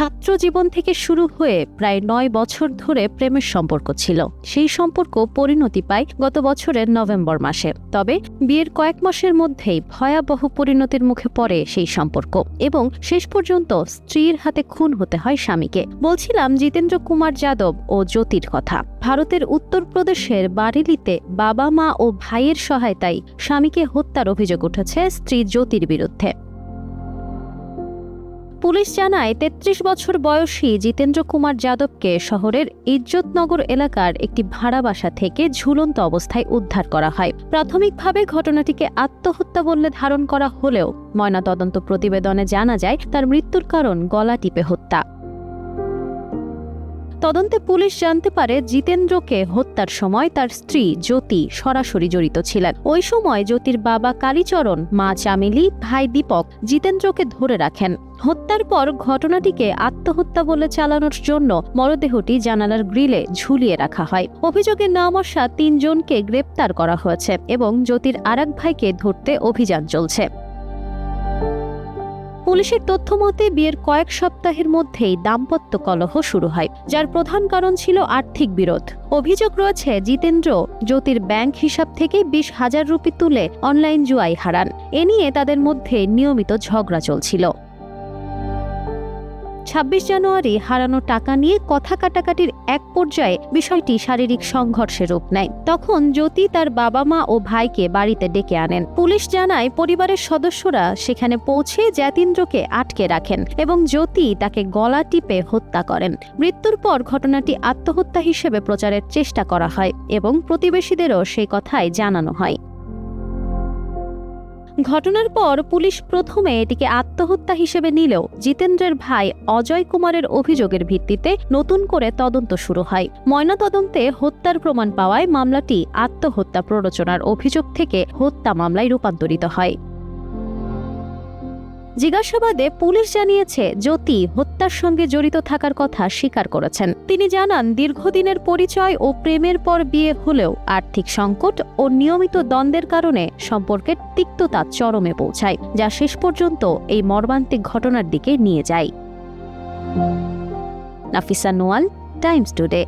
ছাত্র জীবন থেকে শুরু হয়ে প্রায় 9 বছর ধরে প্রেমের সম্পর্ক ছিল। সেই সম্পর্ক পরিণতি পায় গত বছরের নভেম্বর মাসে। তবে বিয়ের কয়েক মাসের মধ্যেই ভয়াবহ পরিণতির মুখে পড়ে সেই সম্পর্ক এবং শেষ পর্যন্ত স্ত্রীর হাতে খুন হতে হয় স্বামীকে। বলছিলাম জিতেন্দ্র কুমার যাদব ও জ্যোতির কথা। ভারতের উত্তরপ্রদেশের বারেলিতে বাবা মা ও ভাইয়ের সহায়তায় স্বামীকে হত্যার অভিযোগ উঠেছে স্ত্রী জ্যোতির বিরুদ্ধে। পুলিশ জানায় ৩৩ বছর বয়সী জিতেন্দ্র কুমার যাদবকে শহরের ইজ্জতনগর এলাকার একটি ভাড়া বাসা থেকে ঝুলন্ত অবস্থায় উদ্ধার করা হয়। প্রাথমিকভাবে ঘটনাটিকে আত্মহত্যা বলে ধারণ করা হলেও ময়নাতদন্ত প্রতিবেদনে জানা যায় তার মৃত্যুর কারণ গলা টিপে হত্যা। তদন্তে পুলিশ জানতে পারে জিতেন্দ্রকে হত্যার সময় তার স্ত্রী জ্যোতি সরাসরি জড়িত ছিলেন। ওই সময় জ্যোতির বাবা কালীচরণ, মা চামেলি, ভাই দীপক জিতেন্দ্রকে ধরে রাখেন। হত্যার পর ঘটনাটিকে আত্মহত্যা বলে চালানোর জন্য মরদেহটি জানালার গ্রিলে ঝুলিয়ে রাখা হয়। অভিযোগে নাম আসা ৩ জনকে গ্রেপ্তার করা হয়েছে এবং জ্যোতির আরেক ভাইকে ধরতে অভিযান চলছে। পুলিশের তথ্য মতে বিয়ের কয়েক সপ্তাহের মধ্যেই দাম্পত্য কলহ শুরু হয়, যার প্রধান কারণ ছিল আর্থিক বিরোধ। অভিযোগ রয়েছে জিতেন্দ্র জ্যোতির ব্যাংক হিসাব থেকে ২০,০০০ রুপি তুলে অনলাইন জুয়ায় হারান। এ নিয়ে তাদের মধ্যে নিয়মিত ঝগড়া চলছিল। ২৬ জানুয়ারি হারানো টাকা নিয়ে কথা কাটাকাটির এক পর্যায়ে বিষয়টি শারীরিক সংঘর্ষে রূপ নেয়। তখন জ্যোতি তার বাবা মা ও ভাইকে বাড়িতে ডেকে আনেন। পুলিশ জানায় পরিবারের সদস্যরা সেখানে পৌঁছে জিতেন্দ্রকে আটকে রাখেন এবং জ্যোতি তাকে গলা টিপে হত্যা করেন। মৃত্যুর পর ঘটনাটি আত্মহত্যা হিসেবে প্রচারের চেষ্টা করা হয় এবং প্রতিবেশীদেরও সেই কথাই জানানো হয়। ঘটনার পর পুলিশ প্রথমে এটিকে আত্মহত্যা হিসেবে নিলেও জিতেন্দ্রের ভাই অজয় কুমারের অভিযোগের ভিত্তিতে নতুন করে তদন্ত শুরু হয়। ময়নাতদন্তে হত্যার প্রমাণ পাওয়ায় মামলাটি আত্মহত্যা প্ররোচনার অভিযোগ থেকে হত্যা মামলায় রূপান্তরিত হয়। জিজ্ঞাসাবাদে পুলিশ জানিয়েছে জ্যোতি হত্যার সঙ্গে জড়িত থাকার কথা স্বীকার করেছেন। তিনি জানান দীর্ঘদিনের পরিচয় ও প্রেমের পর বিয়ে হলেও আর্থিক সংকট ও নিয়মিত দ্বন্দ্বের কারণে সম্পর্কের তিক্ততা চরমে পৌঁছায়, যা শেষ পর্যন্ত এই মর্মান্তিক ঘটনার দিকে নিয়ে যায়। নাফিসা নোয়াল, টাইমস টুডে।